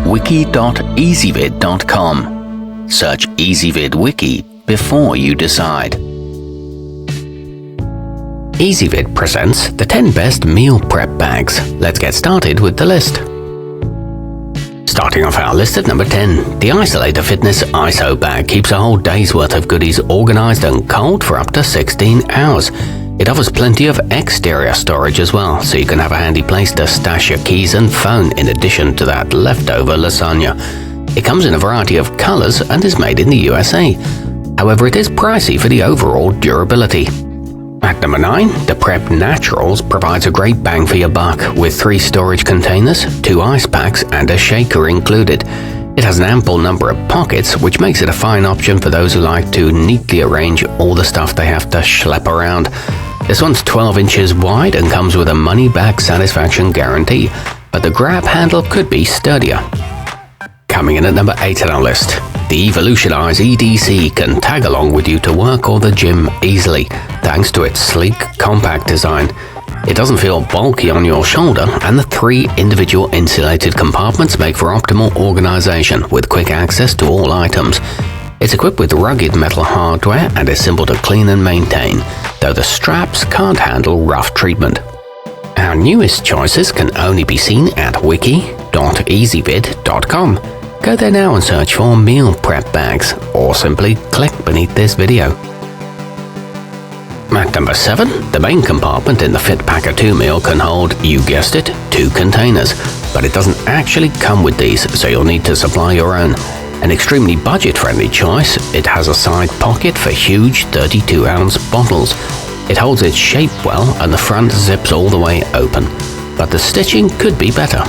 wiki.ezvid.com. Search Ezvid Wiki before you decide. Ezvid presents the 10 best meal prep bags. Let's get started with the list. Starting off our list at number 10, the Isolator Fitness isobag keeps a whole day's worth of goodies organized and cold for up to 16 hours. It offers plenty of exterior storage as well, so you can have a handy place to stash your keys and phone in addition to that leftover lasagna. It comes in a variety of colors and is made in the USA. However, it is pricey for the overall durability. At number 9, the Prep Naturals provides a great bang for your buck with 3 storage containers, 2 ice packs and a shaker included. It has an ample number of pockets, which makes it a fine option for those who like to neatly arrange all the stuff they have to schlep around. This one's 12 inches wide and comes with a money-back satisfaction guarantee, but the grab handle could be sturdier. Coming in at number 8 on our list, the Evolutionize EDC can tag along with you to work or the gym easily, thanks to its sleek, compact design. It doesn't feel bulky on your shoulder, and the 3 individual insulated compartments make for optimal organization with quick access to all items. It's equipped with rugged metal hardware and is simple to clean and maintain, though the straps can't handle rough treatment. Our newest choices can only be seen at wiki.ezvid.com. Go there now and search for meal prep bags, or simply click beneath this video. At number 7, the main compartment in the fitpacker 2 meal can hold, you guessed it, 2 containers, but it doesn't actually come with these, so you'll need to supply your own. An extremely budget-friendly choice, it has a side pocket for huge 32-ounce bottles. It holds its shape well and the front zips all the way open, but the stitching could be better.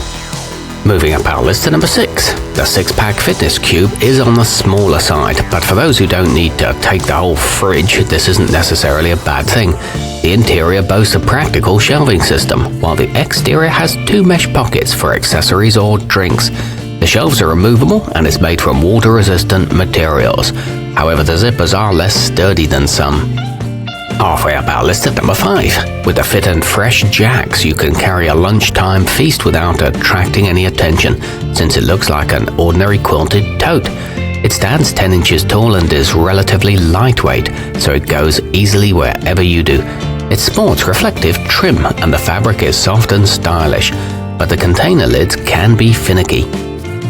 Moving up our list to number 6, the 6-pack fitness cube is on the smaller side, but for those who don't need to take the whole fridge, this isn't necessarily a bad thing. The interior boasts a practical shelving system, while the exterior has 2 mesh pockets for accessories or drinks. The shelves are removable and is made from water-resistant materials. However, the zippers are less sturdy than some. Halfway up our list at number 5, with the Fit and Fresh Jaxx, you can carry a lunchtime feast without attracting any attention, since it looks like an ordinary quilted tote. It stands 10 inches tall and is relatively lightweight, so it goes easily wherever you do. It sports reflective trim and the fabric is soft and stylish, but the container lids can be finicky.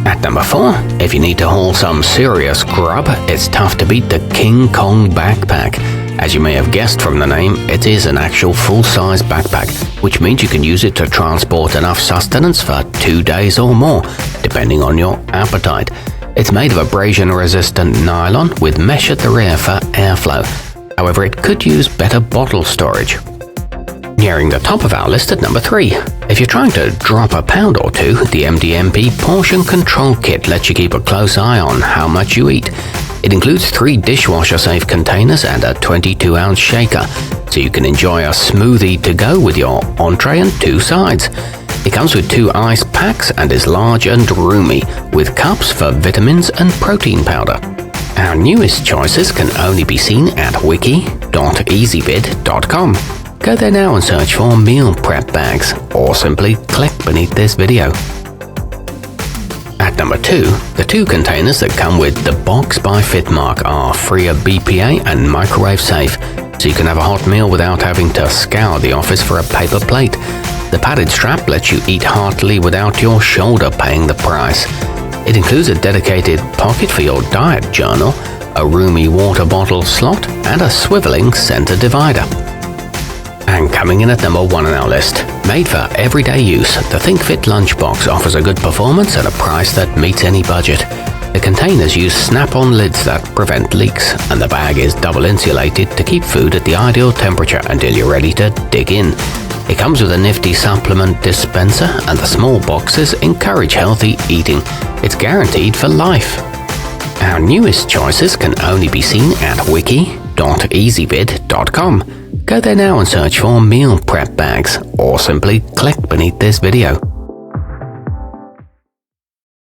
At number 4, if you need to haul some serious grub, it's tough to beat the King Kong backpack. As you may have guessed from the name, it is an actual full-size backpack, which means you can use it to transport enough sustenance for 2 days or more, depending on your appetite. It's made of abrasion-resistant nylon with mesh at the rear for airflow. However, it could use better bottle storage. Nearing the top of our list at number 3, if you're trying to drop a pound or 2, the mdmp portion control kit lets you keep a close eye on how much you eat. It includes 3 dishwasher-safe containers and a 22-ounce shaker, so you can enjoy a smoothie to go with your entree and 2 sides. It comes with 2 ice packs and is large and roomy, with cups for vitamins and protein powder. Our newest choices can only be seen at wiki.ezvid.com. Go there now and search for meal prep bags, or simply click beneath this video. At number 2, the 2 containers that come with the box by Fitmark are free of BPA and microwave safe, so you can have a hot meal without having to scour the office for a paper plate. The padded strap lets you eat heartily without your shoulder paying the price. It includes a dedicated pocket for your diet journal, a roomy water bottle slot, and a swiveling center divider. And coming in at number 1 on our list, made for everyday use, the thinkfit lunchbox offers a good performance at a price that meets any budget. The containers use snap-on lids that prevent leaks, and the bag is double insulated to keep food at the ideal temperature until you're ready to dig in. It comes with a nifty supplement dispenser, and the small boxes encourage healthy eating. It's guaranteed for life. Our newest choices can only be seen at wiki.ezvid.com. Go there now and search for meal prep bags, or simply click beneath this video.